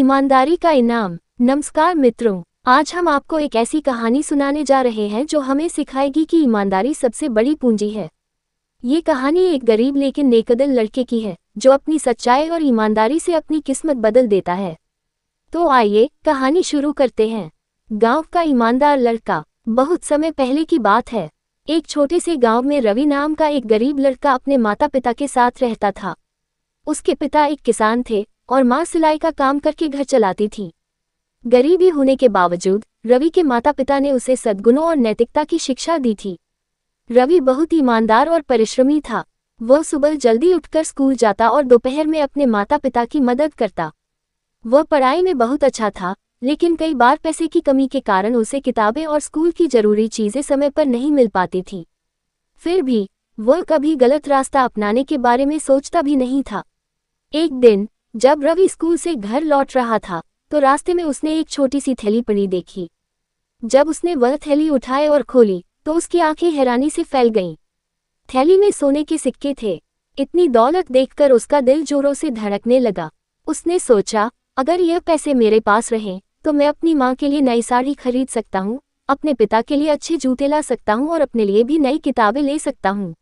ईमानदारी का इनाम। नमस्कार मित्रों, आज हम आपको एक ऐसी कहानी सुनाने जा रहे हैं जो हमें सिखाएगी कि ईमानदारी सबसे बड़ी पूंजी है। ये कहानी एक गरीब लेकिन नेकदिल लड़के की है जो अपनी सच्चाई और ईमानदारी से अपनी किस्मत बदल देता है। तो आइए कहानी शुरू करते हैं। गांव का ईमानदार लड़का। बहुत समय पहले की बात है। एक छोटे से गांव में रवि नाम का एक गरीब लड़का अपने माता पिता के साथ रहता था। उसके पिता एक किसान थे और माँ सिलाई का काम करके घर चलाती थी। गरीबी होने के बावजूद रवि के माता पिता ने उसे सद्गुणों और नैतिकता की शिक्षा दी थी। रवि बहुत ईमानदार और परिश्रमी था। वह सुबह जल्दी उठकर स्कूल जाता और दोपहर में अपने माता पिता की मदद करता। वह पढ़ाई में बहुत अच्छा था, लेकिन कई बार पैसे की कमी के कारण उसे किताबें और स्कूल की जरूरी चीजें समय पर नहीं मिल पाती थी। फिर भी वह कभी गलत रास्ता अपनाने के बारे में सोचता भी नहीं था। एक दिन जब रवि स्कूल से घर लौट रहा था तो रास्ते में उसने एक छोटी सी थैली पड़ी देखी। जब उसने वह थैली उठाई और खोली तो उसकी आंखें हैरानी से फैल गईं। थैली में सोने के सिक्के थे। इतनी दौलत देखकर उसका दिल जोरों से धड़कने लगा। उसने सोचा, अगर यह पैसे मेरे पास रहें तो मैं अपनी माँ के लिए नई साड़ी खरीद सकता हूँ, अपने पिता के लिए अच्छे जूते ला सकता हूँ और अपने लिए भी नई किताबें ले सकता हूँ।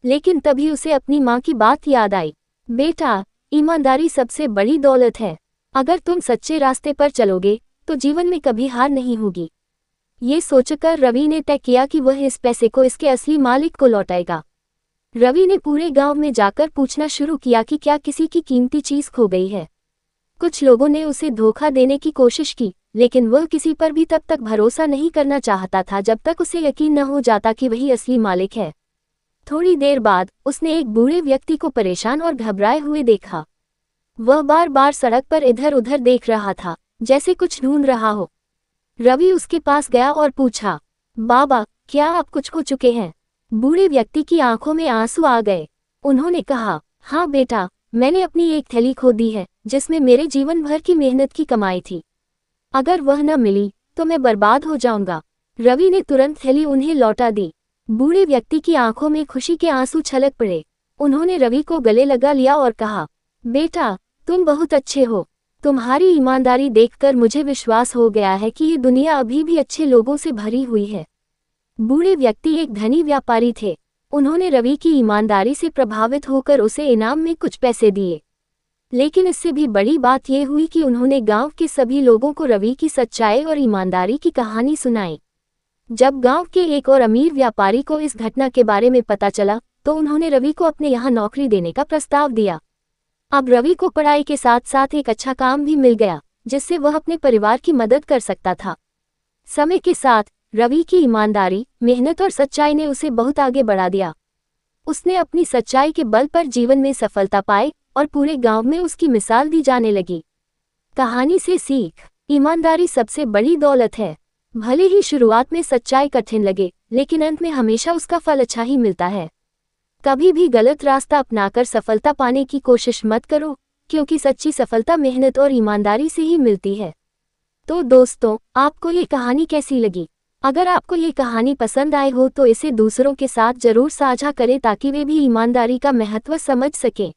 लेकिन तभी उसे अपनी माँ की बात याद आई। बेटा, ईमानदारी सबसे बड़ी दौलत है। अगर तुम सच्चे रास्ते पर चलोगे तो जीवन में कभी हार नहीं होगी। ये सोचकर रवि ने तय किया कि वह इस पैसे को इसके असली मालिक को लौटाएगा। रवि ने पूरे गांव में जाकर पूछना शुरू किया कि क्या किसी की कीमती चीज खो गई है। कुछ लोगों ने उसे धोखा देने की कोशिश की, लेकिन वह किसी पर भी तब तक भरोसा नहीं करना चाहता था जब तक उसे यकीन न हो जाता कि वही असली मालिक है। थोड़ी देर बाद उसने एक बूढ़े व्यक्ति को परेशान और घबराए हुए देखा। वह बार बार सड़क पर इधर उधर देख रहा था, जैसे कुछ ढूंढ रहा हो। रवि उसके पास गया और पूछा, बाबा, क्या आप कुछ खो चुके हैं? बूढ़े व्यक्ति की आंखों में आंसू आ गए। उन्होंने कहा, हाँ बेटा, मैंने अपनी एक थैली खो दी है जिसमें मेरे जीवन भर की मेहनत की कमाई थी। अगर वह न मिली तो मैं बर्बाद हो जाऊंगा। रवि ने तुरंत थैली उन्हें लौटा दी। बूढ़े व्यक्ति की आंखों में खुशी के आंसू छलक पड़े। उन्होंने रवि को गले लगा लिया और कहा, बेटा, तुम बहुत अच्छे हो। तुम्हारी ईमानदारी देखकर मुझे विश्वास हो गया है कि ये दुनिया अभी भी अच्छे लोगों से भरी हुई है। बूढ़े व्यक्ति एक धनी व्यापारी थे। उन्होंने रवि की ईमानदारी से प्रभावित होकर उसे इनाम में कुछ पैसे दिए। लेकिन इससे भी बड़ी बात यह हुई कि उन्होंने गांव के सभी लोगों को रवि की सच्चाई और ईमानदारी की कहानी सुनाई। जब गांव के एक और अमीर व्यापारी को इस घटना के बारे में पता चला तो उन्होंने रवि को अपने यहाँ नौकरी देने का प्रस्ताव दिया। अब रवि को पढ़ाई के साथ साथ एक अच्छा काम भी मिल गया, जिससे वह अपने परिवार की मदद कर सकता था। समय के साथ रवि की ईमानदारी, मेहनत और सच्चाई ने उसे बहुत आगे बढ़ा दिया। उसने अपनी सच्चाई के बल पर जीवन में सफलता पाई और पूरे गांव में उसकी मिसाल दी जाने लगी। कहानी से सीख। ईमानदारी सबसे बड़ी दौलत है। भले ही शुरुआत में सच्चाई कठिन लगे, लेकिन अंत में हमेशा उसका फल अच्छा ही मिलता है। कभी भी गलत रास्ता अपनाकर सफलता पाने की कोशिश मत करो, क्योंकि सच्ची सफलता मेहनत और ईमानदारी से ही मिलती है। तो दोस्तों, आपको ये कहानी कैसी लगी? अगर आपको ये कहानी पसंद आई हो तो इसे दूसरों के साथ जरूर साझा करें ताकि वे भी ईमानदारी का महत्व समझ सकें।